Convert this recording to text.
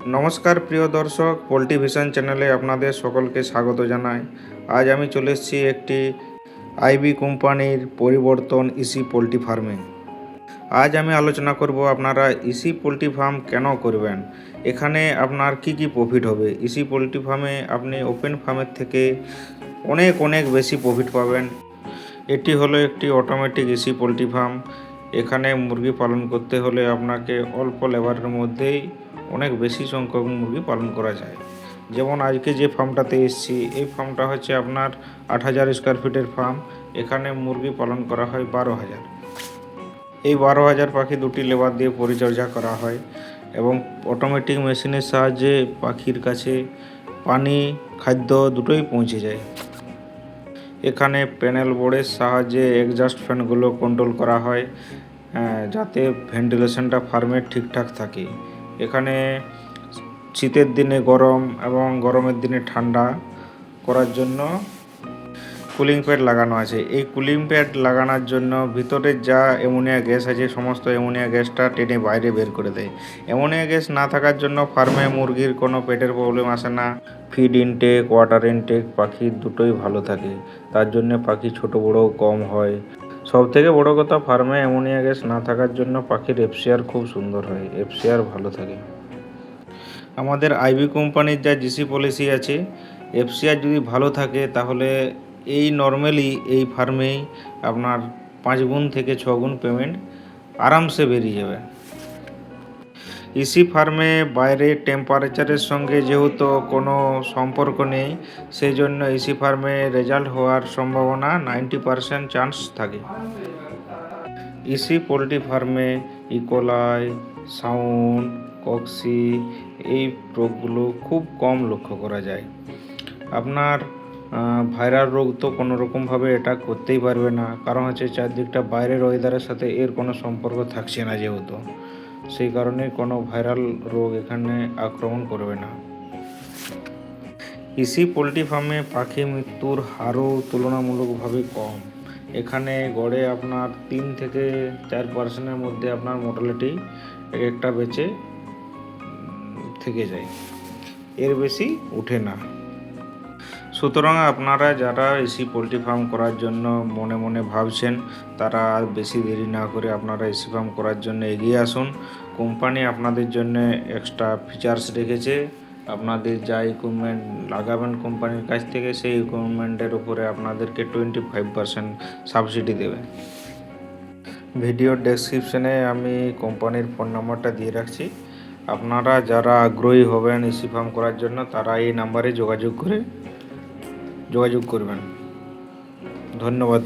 নমস্কার প্রিয় দর্শক, পোল্ট্রি ভিশন চ্যানেলে আপনাদের সকলকে স্বাগত জানাই। আজ আমি চলে এসেছি একটি আইবি কোম্পানির পরিবর্তন ইসি পোল্ট্রি ফার্মে। আজ আমি আলোচনা করব আপনারা ইসি পোল্ট্রি ফার্ম কেন করবেন, এখানে আপনার কি প্রফিট হবে। ইসি পোল্ট্রি ফার্মে আপনি ওপেন ফার্মের থেকে অনেক বেশি প্রফিট পাবেন। এটি হলো একটি অটোমেটিক ইসি পোল্ট্রি ফার্ম। এখানে মুরগি পালন করতে হলে আপনাকে অল্প লেবারের মধ্যেই অনেক বেশি সংখ্যক মুরগি পালন করা যায়। যেমন আজকে যে ফার্মটাতে এসেছি, এই ফার্মটা হচ্ছে আপনার 8,000 স্কোয়ার ফিটের ফার্ম। এখানে মুরগি পালন করা হয় 12,000। এই 12,000 পাখি দুটি লেবার দিয়ে পরিচর্যা করা হয় এবং অটোমেটিক মেশিনের সাহায্যে পাখির কাছে পানি, খাদ্য দুটোই পৌঁছে যায়। এখানে প্যানেল বোর্ডের সাহায্যে এক্সস্ট ফ্যানগুলো কন্ট্রোল করা হয় যাতে ভেন্টিলেশনটা ফার্মের ঠিকঠাক থাকে। এখানে শীতের দিনে গরম এবং গরমের দিনে ঠান্ডা করার জন্য কুলিং প্যাড লাগানো আছে। এই কুলিং প্যাড লাগানোর জন্য ভিতরের যা অ্যামোনিয়া গ্যাস আছে, সমস্ত অ্যামোনিয়া গ্যাসটা টেনে বাইরে বের করে দেয়। অ্যামোনিয়া গ্যাস না থাকার জন্য ফার্মে মুরগির কোনো পেটের প্রবলেম আসে না। ফিড ইনটেক, ওয়াটার ইনটেক পাখির দুটোই ভালো থাকে। তার জন্য পাখি ছোট বড়ও কম হয়। সবথেকে বড় কথা, ফার্মে অ্যামোনিয়া গ্যাস না থাকার জন্য পাখির এফসিআর খুব সুন্দর হয়, এফসিআর ভালো থাকে। আমাদের আইবি কোম্পানির যা জিসি পলিসি আছে, এফসিআর যদি ভালো থাকে তাহলে এই নর্মালি এই ফার্মেই আপনার 5 গুণ থেকে 6 গুণ পেমেন্ট আরামসে বেরিয়ে যাবে। ইসি ফার্মে বাইরে টেম্পারেচারের সঙ্গে যেহেতু কোনো সম্পর্ক নেই, সেই জন্য ইসি ফার্মে রেজাল্ট হওয়ার সম্ভাবনা 90% চান্স থাকে। ইসি পোলট্রি ফার্মে ইকোলাই, সাউন্ড, কক্সি এই রোগগুলো খুব কম লক্ষ্য করা যায়। আপনার ভাইরাল রোগ তো কোনো রকমভাবে এটা করতেই পারবে না, কারণ হচ্ছে চারদিকটা বাইরের ওয়েদারের সাথে এর কোনো সম্পর্ক থাকছে না যেহেতু, সেই কারণে কোনো ভাইরাল রোগ এখানে আক্রমণ করবে না। ইসি পোলট্রি ফার্মে পাখি মৃত্যুর হারও তুলনামূলকভাবে কম। এখানে গড়ে আপনার 3 থেকে 4% মধ্যে আপনার মোর্টালিটি একটা বেঁচে থেকে যায়, এর বেশি উঠে না। সুতরাং আপনারা যারা ইসি পোলট্রি ফার্ম করার জন্য মনে ভাবছেন, তারা আর বেশি দেরি না করে আপনারা ইসি ফার্ম করার জন্য এগিয়ে আসুন। কোম্পানি আপনাদের জন্য এক্সট্রা ফিচার্স রেখেছে। আপনাদের যা ইকুইপমেন্ট লাগাবেন কোম্পানির কাছ থেকে, সেই ইকুইপমেন্টের উপরে আপনাদেরকে 25% সাবসিডি দেবে। ভিডিওর ডেসক্রিপশনে আমি কোম্পানির ফোন নাম্বারটা দিয়ে রাখছি। আপনারা যারা আগ্রহী হবেন ইসি ফার্ম করার জন্য, তারা এই নাম্বারে যোগাযোগ করবেন। ধন্যবাদ।